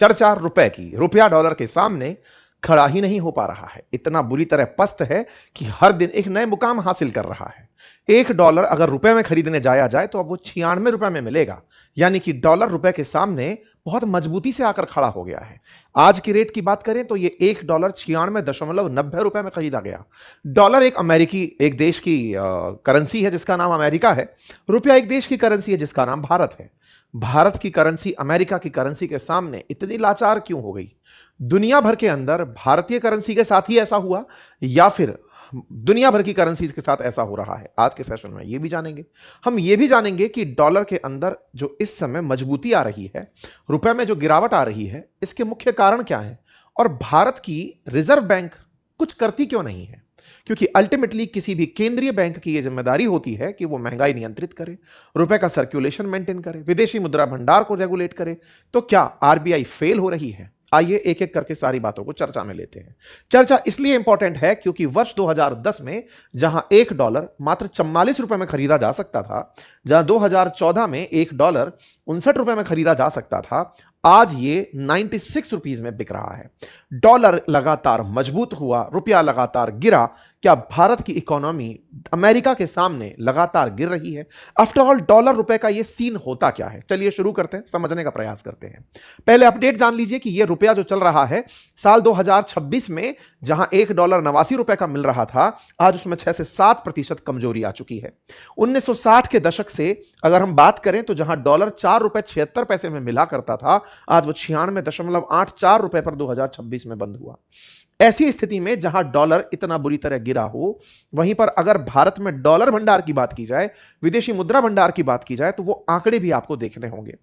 चर्चा रुपए की, रुपया डॉलर के सामने खड़ा ही नहीं हो पा रहा है। इतना बुरी तरह पस्त है कि हर दिन एक नए मुकाम हासिल कर रहा है। $1 अगर रुपए में खरीदने जाया जाए तो अब वो 96 रुपए में मिलेगा। यानी कि डॉलर रुपए के सामने बहुत मजबूती से आकर खड़ा हो गया है। आज की रेट की बात करें तो ये $1 96.90 में खरीदा गया। डॉलर एक देश की करेंसी है जिसका नाम अमेरिका है। रुपया एक देश की करेंसी है जिसका नाम भारत है। भारत की करेंसी अमेरिका की करेंसी के सामने इतनी लाचार क्यों हो गई? दुनिया भर के अंदर भारतीय करेंसी के साथ ही ऐसा हुआ या फिर दुनिया भर की करेंसीज के साथ ऐसा हो रहा है? आज के सेशन में ये भी जानेंगे। हम ये भी जानेंगे कि डॉलर के अंदर जो इस समय मजबूती आ रही है, रुपए में जो गिरावट आ रही है, इसके मुख्य कारण क्या है और भारत की रिजर्व बैंक कुछ करती क्यों नहीं है? क्योंकि अल्टीमेटली किसी भी केंद्रीय बैंक की यह जिम्मेदारी होती है कि वो महंगाई नियंत्रित करे, रुपए का सर्कुलेशन मेंटेन करे, विदेशी मुद्रा भंडार को रेगुलेट करे। तो क्या आरबीआई फेल हो रही है? आइए एक एक करके सारी बातों को चर्चा में लेते हैं। चर्चा इसलिए इंपॉर्टेंट है क्योंकि वर्ष 2010 में जहां $1 मात्र 44 रुपए में खरीदा जा सकता था, जहां 2014 में $1 ₹59 में खरीदा जा सकता था, आज ये 96 रुपीज में बिक रहा है। डॉलर लगातार मजबूत हुआ, रुपया लगातार गिरा। क्या भारत की इकोनॉमी अमेरिका के सामने लगातार गिर रही है? आफ्टर ऑल डॉलर रुपए का ये सीन होता क्या है? चलिए शुरू करते हैं, समझने का प्रयास करते हैं। पहले अपडेट जान लीजिए कि ये रुपया जो चल रहा है साल 2026 में जहां $1 89 रुपए का मिल रहा था, आज उसमें 6 से 7% कमजोरी आ चुकी है। 1960 के दशक से अगर हम बात करें तो जहां डॉलर ₹4.76 में मिला करता था, आज वो 96.84 रुपए पर 2026 में बंद हुआ। ऐसी स्थिति में जहां डॉलर इतना बुरी तरह गिरा हो, वहीं पर अगर भारत में डॉलर भंडार की बात की जाए, विदेशी मुद्रा भंडार की बात की जाए, तो वो आंकड़े भी आपको देखने होंगे।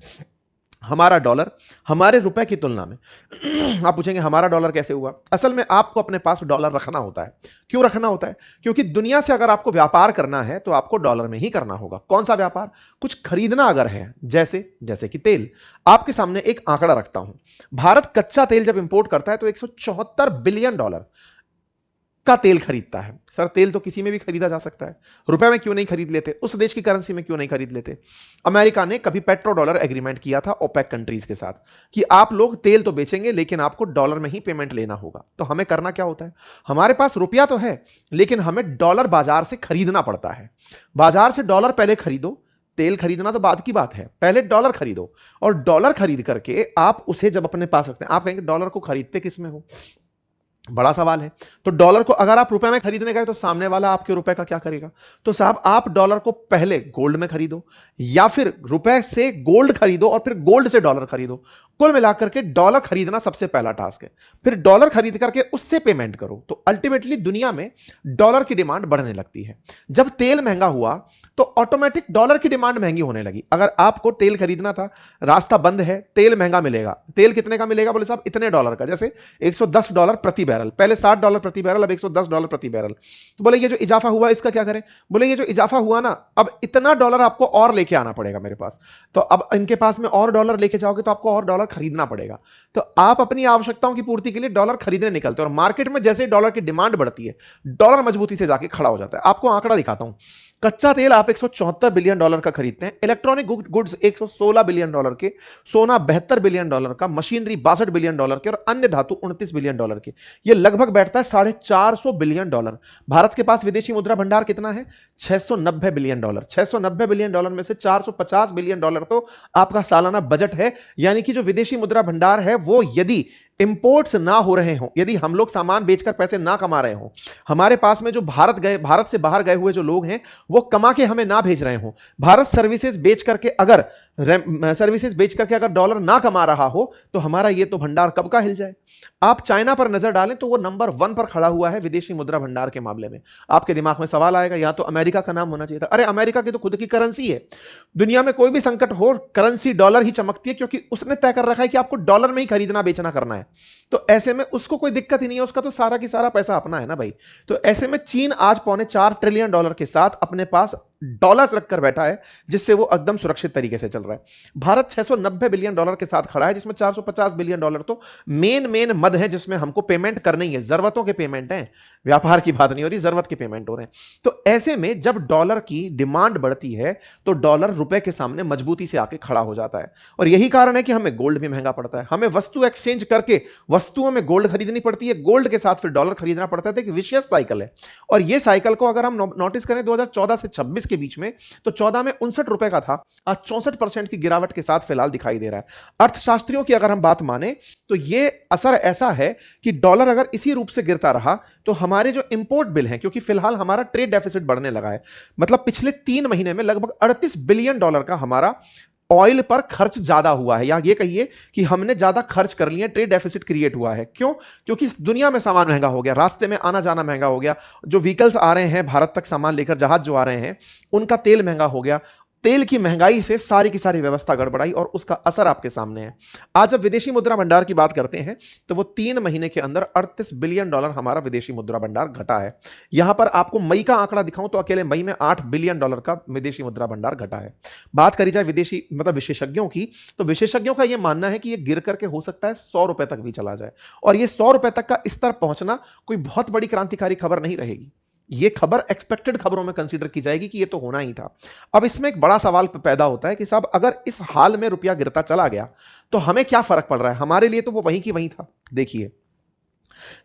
हमारा डॉलर हमारे रुपए की तुलना में आप पूछेंगे हमारा डॉलर कैसे हुआ? असल में आपको अपने पास डॉलर रखना होता है। क्यों रखना होता है? क्योंकि दुनिया से अगर आपको व्यापार करना है तो आपको डॉलर में ही करना होगा। कौन सा व्यापार? कुछ खरीदना अगर है, जैसे कि तेल। आपके सामने एक आंकड़ा रखता हूं। भारत कच्चा तेल जब इंपोर्ट करता है तो $174 बिलियन का तेल खरीदता है। सर, तेल तो किसी में भी खरीदा जा सकता है, रुपए में क्यों नहीं खरीद लेते? उस देश की करेंसी में क्यों नहीं खरीद लेते? अमेरिका ने कभी पेट्रो डॉलर एग्रीमेंट किया था ओपेक कंट्रीज के साथ कि आप लोग तेल तो बेचेंगे लेकिन आपको डॉलर में ही पेमेंट लेना होगा। तो हमें करना क्या होता है? हमारे पास रुपया तो है लेकिन हमें डॉलर बाजार से खरीदना पड़ता है। बाजार से डॉलर पहले खरीदो, तेल खरीदना तो बाद की बात है। पहले डॉलर खरीदो और डॉलर खरीद करके आप उसे जब अपने पास रखते हैं, आप कहेंगे डॉलर को खरीदते किस में हो? बड़ा सवाल है। तो डॉलर को अगर आप रुपए में खरीदने गए तो सामने वाला आपके रुपए का क्या करेगा? तो साहब आप डॉलर को पहले गोल्ड में खरीदो या फिर रुपए से गोल्ड खरीदो और फिर गोल्ड से डॉलर खरीदो। कुल मिलाकर के डॉलर खरीदना सबसे पहला टास्क है। फिर डॉलर खरीद करके उससे पेमेंट करो। तो अल्टीमेटली दुनिया में डॉलर की डिमांड बढ़ने लगती है। जब तेल महंगा हुआ तो ऑटोमेटिक डॉलर की डिमांड महंगी होने लगी। अगर आपको तेल खरीदना था, रास्ता बंद है, तेल महंगा मिलेगा। तेल कितने का मिलेगा? बोले साहब इतने डॉलर का। जैसे $110 प्रति बैरल, पहले $60 प्रति बैरल, अब $110 प्रति बैरल। तो बोले ये जो इजाफा हुआ इसका क्या करें? बोले ये जो इजाफा हुआ ना, अब इतना डॉलर आपको और लेके आना पड़ेगा मेरे पास। तो अब इनके पास में और डॉलर लेके जाओगे तो आपको और डॉलर खरीदना पड़ेगा। तो आप अपनी आवश्यकताओं की पूर्ति के लिए डॉलर खरीदने निकलते हो और मार्केट में जैसे ही डॉलर की डिमांड बढ़ती है, डॉलर मजबूती से जाके खड़ा हो जाता है। आपको आंकड़ा दिखाता हूं। कच्चा तेल आप $174 बिलियन का खरीदते हैं, इलेक्ट्रॉनिक गुड्स $116 बिलियन के, सोना $72 बिलियन का, मशीनरी $62 बिलियन के और अन्य धातु $29 बिलियन के। यह लगभग बैठता है $450 बिलियन। भारत के पास विदेशी मुद्रा भंडार कितना है? $690 बिलियन। $690 बिलियन में से $450 बिलियन तो आपका सालाना बजट है। यानी कि जो विदेशी मुद्रा भंडार है वो यदि इंपोर्ट्स ना हो रहे हो, यदि हम लोग सामान बेचकर पैसे ना कमा रहे हो, हमारे पास में जो भारत से बाहर गए हुए जो लोग हैं वो कमा के हमें ना भेज रहे हो, भारत सर्विसेज बेच करके अगर डॉलर ना कमा रहा हो तो हमारा ये तो भंडार कब का हिल जाए। आप चाइना पर नजर डालें तो वो नंबर 1 पर खड़ा हुआ है विदेशी मुद्रा भंडार के मामले में। आपके दिमाग में सवाल आएगा या तो अमेरिका का नाम होना चाहिए था। अरे अमेरिका की तो खुद की करेंसी है। दुनिया में कोई भी संकट हो, करेंसी डॉलर ही चमकती है क्योंकि उसने तय कर रखा है कि आपको डॉलर में ही खरीदना बेचना करना है। तो ऐसे में उसको कोई दिक्कत ही नहीं है, उसका तो सारा की सारा पैसा अपना है ना भाई। तो ऐसे में चीन आज $4.25 ट्रिलियन के साथ अपने पास डॉलर्स रखकर बैठा है, जिससे वो एकदम सुरक्षित तरीके से चल रहा है। भारत 690 बिलियन डॉलर के साथ खड़ा है, जिसमें 450 बिलियन डॉलर तो मेन मद है, जिसमें हमको पेमेंट करनी है, जरूरतों के पेमेंट हैं, व्यापार की बात नहीं हो रही, जरूरत के पेमेंट हो रहे हैं। तो ऐसे में जब डॉलर की डिमांड बढ़ती है तो डॉलर रुपए के सामने मजबूती से आके खड़ा हो जाता है। और यही कारण है कि हमें गोल्ड भी महंगा पड़ता है, हमें वस्तु एक्सचेंज करके वस्तुओं में गोल्ड खरीदनी पड़ती है, गोल्ड के साथ फिर डॉलर खरीदना पड़ता है। तो एक विशेष साइकिल है। और ये साइकिल को अगर हम नोटिस करें 2014 से 26 के बीच में, तो 14 में 59 रुपए का था, आज 64% की गिरावट के साथ फिलहाल दिखाई दे रहा है। अर्थशास्त्रियों की अगर हम बात माने तो ये असर ऐसा है कि डॉलर अगर इसी रूप से गिरता रहा तो हमारे जो इंपोर्ट बिल हैं, क्योंकि फिलहाल हमारा ट्रेड डेफिसिट बढ़ने लगा है, मतलब पिछले 3 महीने में लगभग 38 बिलियन डॉलर का हमारा ऑयल पर खर्च ज्यादा हुआ है, या ये कहिए कि हमने ज्यादा खर्च कर लिया, ट्रेड डेफिसिट क्रिएट हुआ है। क्यों? क्योंकि इस दुनिया में सामान महंगा हो गया, रास्ते में आना जाना महंगा हो गया, जो व्हीकल्स आ रहे हैं भारत तक सामान लेकर, जहाज जो आ रहे हैं, उनका तेल महंगा हो गया। तेल की महंगाई से सारी की सारी व्यवस्था गड़बड़ाई और उसका असर आपके सामने है। आज जब विदेशी मुद्रा भंडार की बात करते हैं तो वो 3 महीने के अंदर 38 बिलियन डॉलर हमारा विदेशी मुद्रा भंडार घटा है। यहां पर आपको मई का आंकड़ा दिखाऊं तो अकेले मई में 8 बिलियन डॉलर का विदेशी मुद्रा भंडार घटा है। बात करी जाए विदेशी मतलब विशेषज्ञों की, तो विशेषज्ञों का यह मानना है कि यह गिर करके हो सकता है 100 रुपए तक भी चला जाए, और यह 100 रुपए तक का स्तर पहुंचना कोई बहुत बड़ी क्रांतिकारी खबर नहीं रहेगी। ये खबर एक्सपेक्टेड खबरों में कंसीडर की जाएगी कि ये तो होना ही था। अब इसमें एक बड़ा सवाल पैदा होता है कि साहब अगर इस हाल में रुपया गिरता चला गया तो हमें क्या फर्क पड़ रहा है? हमारे लिए तो वो वहीं की वहीं था। देखिए,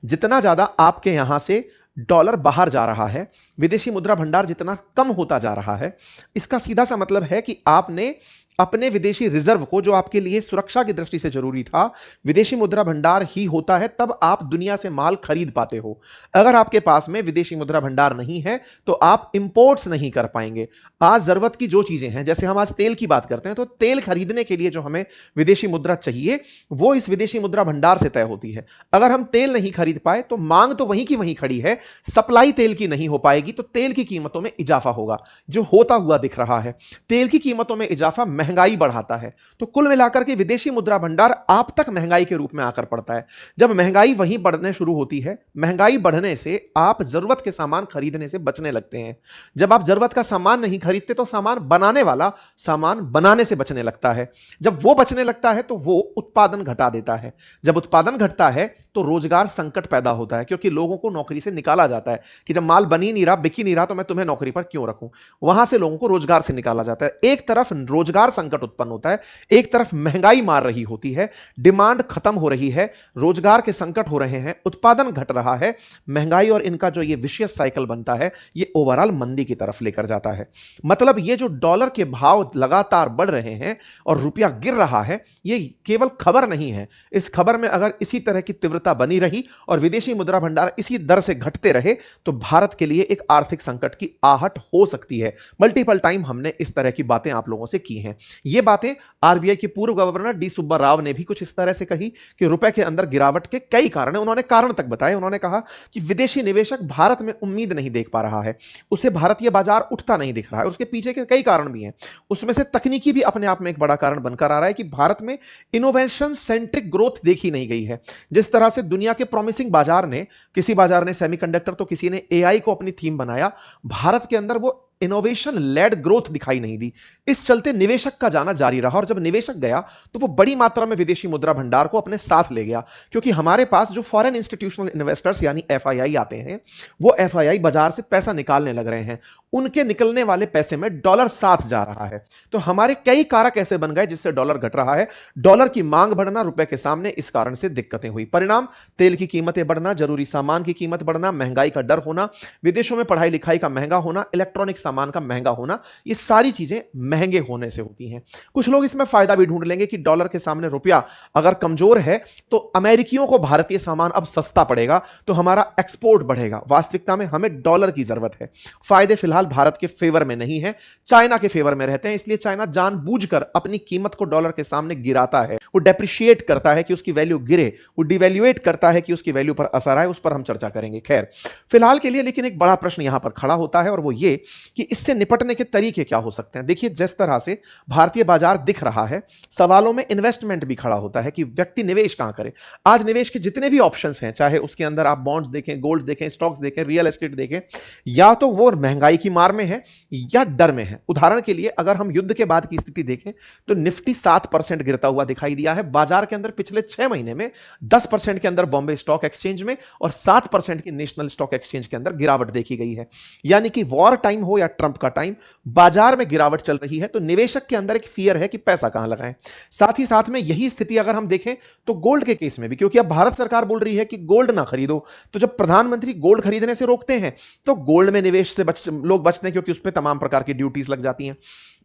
जितना ज्यादा आपके यहां से डॉलर बाहर जा रहा है, विदेशी मुद्रा भंडार जितना कम होता जा रहा है, इसका सीधा सा मतलब है कि आपने अपने विदेशी रिजर्व को, जो आपके लिए सुरक्षा की दृष्टि से जरूरी था, विदेशी मुद्रा भंडार ही होता है तब आप दुनिया से माल खरीद पाते हो। अगर आपके पास में विदेशी मुद्रा भंडार नहीं है तो आप इंपोर्ट्स नहीं कर पाएंगे। आज जरूरत की जो चीजें हैं, जैसे हम आज तेल की बात करते हैं, तो तेल खरीदने के लिए जो हमें विदेशी मुद्रा चाहिए वो इस विदेशी मुद्रा भंडार से तय होती है। अगर हम तेल नहीं खरीद पाए तो मांग तो वहीं की वहीं खड़ी है, सप्लाई तेल की नहीं हो पाएगी, तो तेल की कीमतों में इजाफा होगा, जो होता हुआ दिख रहा है। तेल की कीमतों में इजाफा महंगाई बढ़ाता है। तो कुल मिलाकर के विदेशी मुद्रा भंडार आप तक महंगाई के रूप में आकर पड़ता है। जब महंगाई वहीं बढ़ने शुरू होती है, महंगाई बढ़ने से आप जरूरत के सामान खरीदने से बचने लगते हैं। जब आप जरूरत का सामान नहीं खरीदते तो सामान बनाने वाला सामान बनाने से बचने लगता है। जब वो बचने लगता है तो वो उत्पादन घटा देता है। जब उत्पादन घटता है तो रोजगार संकट पैदा होता है, क्योंकि लोगों को नौकरी से निकाला जाता है कि जब माल बन ही नहीं रहा, बिक ही नहीं रहा, तो मैं तुम्हें नौकरी पर क्यों रखूं। वहां से लोगों को रोजगार से निकाला जाता है। एक तरफ रोजगार संकट उत्पन्न होता है, एक तरफ महंगाई मार रही होती है, डिमांड खत्म हो रही है, रोजगार के संकट हो रहे हैं, उत्पादन घट रहा है, महंगाई और इनका जो ये विशेष साइकिल बनता है, ये ओवरऑल मंदी की तरफ लेकर जाता है। मतलब ये जो डॉलर के भाव लगातार बढ़ रहे हैं और रुपया गिर रहा है, ये केवल खबर नहीं है। इस खबर में अगर इसी तरह की तीव्रता बनी रही और विदेशी मुद्रा भंडार इसी दर से घटते रहे तो भारत के लिए एक आर्थिक संकट की आहट हो सकती है। मल्टीपल टाइम हमने इस तरह की बातें आप लोगों से की हैं। ये बातें आरबीआई के पूर्व गवर्नर डी सुब्बा राव ने भी कुछ इस तरह से कही कि रुपए के अंदर गिरावट के कई कारण हैं। उन्होंने कारण तक बताए। उन्होंने कहा कि विदेशी निवेशक भारत में उम्मीद नहीं देख पा रहा है, उसे भारतीय बाजार उठता नहीं दिख रहा है। उसके पीछे के कई कारण भी हैं, उसमें से तकनीकी भी अपने आप में एक बड़ा कारण बनकर आ रहा है कि भारत में इनोवेशन सेंट्रिक ग्रोथ देखी नहीं गई है। जिस तरह से दुनिया के प्रॉमिसिंग बाजार ने, किसी बाजार ने सेमीकंडक्टर तो किसी ने एआई को अपनी थीम बनाया, भारत के अंदर वो इनोवेशन लेड ग्रोथ दिखाई नहीं दी। इस चलते निवेशक का जाना जारी रहा, और जब निवेशक गया तो वो बड़ी मात्रा में विदेशी मुद्रा भंडार को अपने साथ ले गया, क्योंकि हमारे पास जो फॉरेन इंस्टीट्यूशनल इन्वेस्टर्स यानी एफआईआई आते हैं, वो एफआईआई बाजार से पैसा निकालने लग रहे हैं। उनके निकलने वाले पैसे में डॉलर साथ जा रहा है। तो हमारे कई कारक ऐसे बन गए जिससे डॉलर घट रहा है। डॉलर की मांग बढ़ना रुपए के सामने, इस कारण से दिक्कतें हुई। परिणाम, तेल की कीमतें बढ़ना, जरूरी सामान की कीमत बढ़ना, महंगाई का डर होना, विदेशों में पढ़ाई लिखाई का महंगा होना, इलेक्ट्रॉनिक सामान का महंगा होना, ये सारी चीजें महंगे होने से होती हैं। कुछ लोग इसमें फायदा भी ढूंढ लेंगे कि डॉलर के सामने रुपया अगर कमजोर है तो अमेरिकियों को भारतीय सामान अब सस्ता पड़ेगा, तो हमारा एक्सपोर्ट बढ़ेगा। वास्तविकता में हमें डॉलर की जरूरत है। फायदे फिलहाल भारत के फेवर में नहीं है, चाइना के फेवर में रहते हैं। इसलिए चाइना जानबूझकर अपनी कीमत को डॉलर के सामने गिराता है, वो डेप्रिशिएट करता है कि उसकी वैल्यू गिरे, वो डिवैल्यूएट करता है कि उसकी वैल्यू पर असर आए। उस पर हम चर्चा करेंगे। खैर, फिलहाल के लिए लेकिन एक बड़ा प्रश्न यहां पर खड़ा होता है, और वो ये कि इससे निपटने के तरीके क्या हो सकते हैं। देखिए, जिस तरह से भारतीय बाजार दिख रहा है, सवालों में इन्वेस्टमेंट भी खड़ा होता है कि व्यक्ति निवेश कहां करे। आज निवेश के जितने भी ऑप्शंस हैं, चाहे उसके अंदर आप बॉन्ड्स देखें, गोल्ड देखें, स्टॉक्स देखें, रियल एस्टेट देखें, या तो वो महंगाई की मार में है या डर में है। उदाहरण के लिए अगर हम युद्ध के बाद की स्थिति देखें तो निफ्टी 7% गिरता हुआ दिखाई दिया है बाजार के अंदर पिछले 6 महीने में। 10% के अंदर बॉम्बे स्टॉक एक्सचेंज में और 7% की नेशनल स्टॉक एक्सचेंज के अंदर गिरावट देखी गई है। यानी कि वॉर टाइम हो या ट्रंप का टाइम, बाजार में गिरावट चल रही है। तो निवेशक के अंदर एक फियर है कि पैसा कहां लगाएं। साथ ही साथ में यही स्थिति अगर हम देखें तो गोल्ड के केस में भी, क्योंकि अब भारत सरकार बोल रही है कि गोल्ड ना खरीदो, तो जब प्रधानमंत्री गोल्ड खरीदने से रोकते हैं तो गोल्ड में निवेश से लोग बचते हैं, क्योंकि उस पर तमाम प्रकार की ड्यूटीज लग जाती हैं।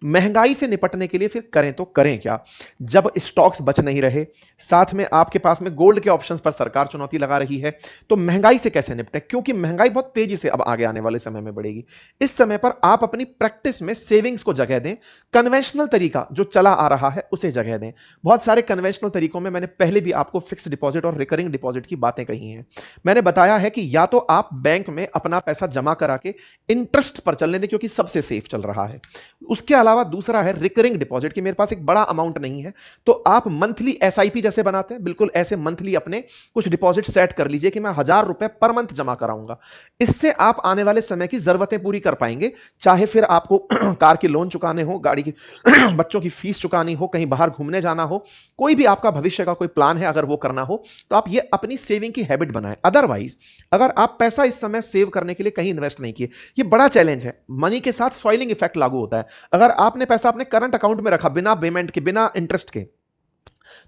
महंगाई से निपटने के लिए फिर करें तो करें क्या, जब स्टॉक्स बच नहीं रहे, साथ में आपके पास में गोल्ड के ऑप्शंस पर सरकार चुनौती लगा रही है, तो महंगाई से कैसे निपटे, क्योंकि महंगाई बहुत तेजी से अब आगे आने वाले समय में बढ़ेगी। इस समय पर आप अपनी प्रैक्टिस में सेविंग्स को जगह दें। कन्वेंशनल तरीका जो चला आ रहा है उसे जगह दें। बहुत सारे कन्वेंशनल तरीकों में मैंने पहले भी आपको फिक्स डिपॉजिट और रिकरिंग डिपॉजिट की बातें कही हैं। मैंने बताया है कि या तो आप बैंक में अपना पैसा जमा करा के इंटरेस्ट पर चलने दें, क्योंकि सबसे सेफ चल रहा है। उसके अलावा दूसरा है रिकरिंग डिपॉजिट, कि मेरे पास एक बड़ा अमाउंट नहीं है, तो आप मंथली एसआईपी जैसे बनाते हैं, बिल्कुल ऐसे मंथली अपने कुछ डिपॉजिट सेट कर लीजिए कि मैं 1,000 रुपए पर मंथ जमा कराऊंगा। इससे आप आने वाले समय की जरूरतें पूरी कर पाएंगे, चाहे फिर आपको कार के लोन चुकाने हो, गाड़ी की बच्चों की फीस चुकानी हो, कहीं बाहर घूमने जाना हो, कोई भी आपका भविष्य का कोई प्लान है अगर वो करना हो, तो आप ये अपनी सेविंग की हैबिट बनाएं। अदरवाइज अगर आप पैसा इस समय सेव करने के लिए कहीं इन्वेस्ट नहीं किए, ये बड़ा चैलेंज है। मनी के साथ सॉइलिंग इफेक्ट लागू होता है। अगर आपने पैसा अपने करंट अकाउंट में रखा बिना पेमेंट के, बिना इंटरेस्ट के,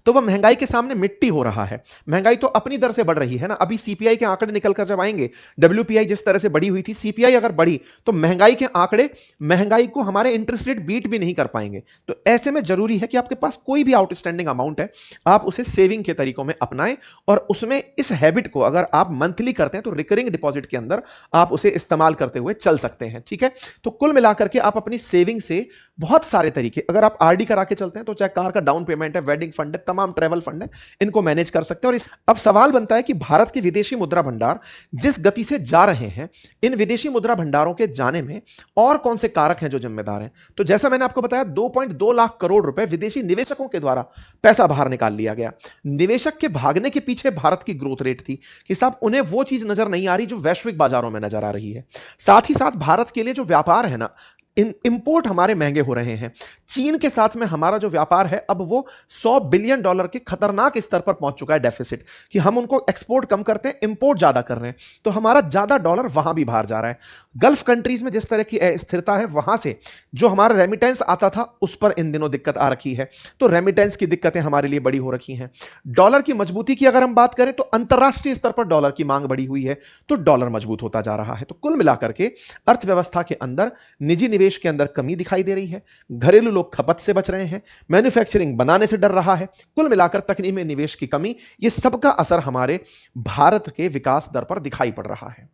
तो वह महंगाई के सामने मिट्टी हो रहा है। महंगाई तो अपनी दर से बढ़ रही है ना। अभी सीपीआई के आंकड़े निकलकर जब आएंगे, डब्ल्यूपीआई जिस तरह से बढ़ी हुई थी, सीपीआई अगर बढ़ी तो महंगाई के आंकड़े महंगाई को हमारे इंटरेस्ट रेट बीट भी नहीं कर पाएंगे। तो ऐसे में जरूरी है कि आपके पास कोई भी आउटस्टैंडिंग अमाउंट है, आप उसे सेविंग के तरीकों में अपनाएं, और उसमें इस हैबिट को अगर आप मंथली करते हैं तो रिकरिंग डिपॉजिट के अंदर आप उसे इस्तेमाल करते हुए चल सकते हैं। ठीक है, तो कुल मिलाकर के आप अपनी सेविंग से बहुत सारे तरीके, अगर आप आरडी करा के चलते हैं तो चाहे कार का डाउन पेमेंट है, वेडिंग फंड है, तमाम ट्रैवल फंड है, इनको मैनेज कर सकते हैं। और अब सवाल बनता है कि भारत के विदेशी मुद्रा भंडार जिस गति से जा रहे हैं, इन विदेशी मुद्रा भंडारों के जाने में और कौन से कारक हैं जो जिम्मेदार हैं। तो जैसा मैंने आपको बताया, 2.2 लाख करोड़ रुपए विदेशी निवेशकों के द्वारा पैसा बाहर निकाल लिया गया। निवेशक के भागने के पीछे भारत की ग्रोथ रेट थी कि साहब उन्हें वो चीज नजर नहीं आ रही जो वैश्विक बाजारों में नजर आ रही है। साथ ही साथ भारत के लिए जो व्यापार है ना, इंपोर्ट हमारे महंगे हो रहे हैं। चीन के साथ में हमारा जो व्यापार है अब वो $100 बिलियन के खतरनाक स्तर पर पहुंच चुका है डेफिसिट, कि हम उनको एक्सपोर्ट कम करते हैं, इंपोर्ट ज्यादा कर रहे हैं, तो हमारा ज्यादा डॉलर वहां भी बाहर जा रहा है। गल्फ कंट्रीज में जिस तरह की स्थिरता है, वहां से जो हमारा रेमिटेंस आता था उस पर इन दिनों दिक्कत आ रखी है। तो रेमिटेंस की दिक्कतें हमारे लिए बड़ी हो रखी हैं। डॉलर की मजबूती की अगर हम बात करें तो अंतरराष्ट्रीय स्तर पर डॉलर की मांग बढ़ी हुई है, तो डॉलर मजबूत होता जा रहा है। तो कुल मिलाकर के अर्थव्यवस्था के अंदर निजी निवेश के अंदर कमी दिखाई दे रही है, घरेलू लोग खपत से बच रहे हैं, मैन्युफैक्चरिंग बनाने से डर रहा है। कुल मिलाकर तकनीक में निवेश की कमी, ये सबका असर हमारे भारत के विकास दर पर दिखाई पड़ रहा है।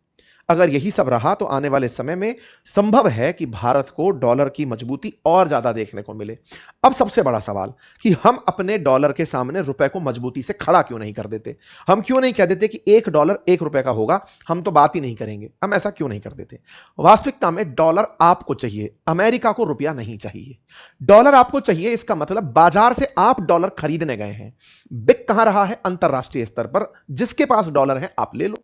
अगर यही सब रहा तो आने वाले समय में संभव है कि भारत को डॉलर की मजबूती और ज्यादा देखने को मिले। अब सबसे बड़ा सवाल कि हम अपने डॉलर के सामने रुपए को मजबूती से खड़ा क्यों नहीं कर देते। हम क्यों नहीं कह देते कि $1 1 रुपए का होगा, हम तो बात ही नहीं करेंगे। हम ऐसा क्यों नहीं कर देते। वास्तविकता में डॉलर आपको चाहिए, अमेरिका को रुपया नहीं चाहिए। डॉलर आपको चाहिए, इसका मतलब बाजार से आप डॉलर खरीदने गए हैं। बिक कहां रहा है, अंतरराष्ट्रीय स्तर पर। जिसके पास डॉलर है आप ले लो।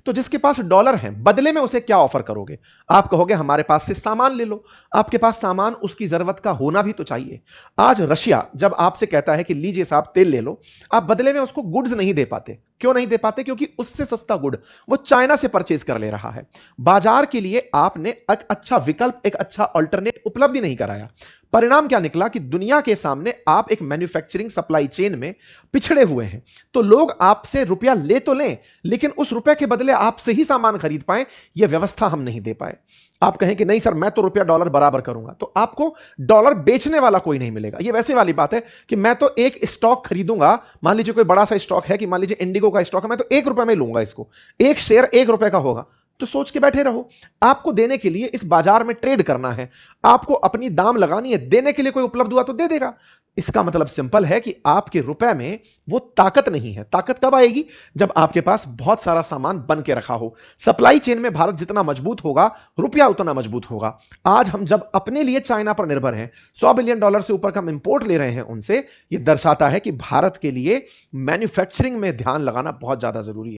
तो जिसके पास डॉलर है, बदले में उसे क्या ऑफर करोगे। आप कहोगे हमारे पास से सामान ले लो। आपके पास सामान उसकी जरूरत का होना भी तो चाहिए। आज रशिया जब आपसे कहता है कि लीजिए साहब तेल ले लो, आप बदले में उसको गुड्स नहीं दे पाते। क्यों नहीं दे पाते, क्योंकि उससे सस्ता गुड वो चाइना से परचेज कर ले रहा है। बाजार के लिए आपने एक अच्छा विकल्प, एक अच्छा अल्टरनेट उपलब्ध नहीं कराया। परिणाम क्या निकला कि दुनिया के सामने आप एक मैन्युफैक्चरिंग सप्लाई चेन में पिछड़े हुए हैं। तो लोग आपसे रुपया ले तो लें, लेकिन उस रुपए के बदले आपसे ही सामान खरीद पाए, यह व्यवस्था हम नहीं दे पाए। आप कहें कि नहीं सर मैं तो रुपया डॉलर बराबर करूंगा, तो आपको डॉलर बेचने वाला कोई नहीं मिलेगा। यह वैसे वाली बात है कि मैं तो एक स्टॉक खरीदूंगा, मान लीजिए कोई बड़ा सा स्टॉक है, कि मान लीजिए इंडिगो का स्टॉक है, मैं तो $1 में लूंगा इसको, एक शेयर $1 का होगा। तो सोच के बैठे रहो। आपको देने के लिए इस बाजार में ट्रेड करना है, आपको अपनी दाम लगानी है, देने के लिए कोई उपलब्ध हुआ तो दे देगा। इसका मतलब सिंपल है कि आपके रुपए में वो ताकत नहीं है। ताकत कब आएगी? जब आपके पास बहुत सारा सामान बन के रखा हो। सप्लाई चेन में भारत जितना मजबूत होगा, रुपया उतना मजबूत होगा। आज हम जब अपने लिए चाइना पर निर्भर हैं, $100 बिलियन से ऊपर का हम इंपोर्ट ले रहे हैं उनसे, यह दर्शाता है कि भारत के लिए मैन्युफैक्चरिंग में ध्यान लगाना बहुत ज्यादा जरूरी है।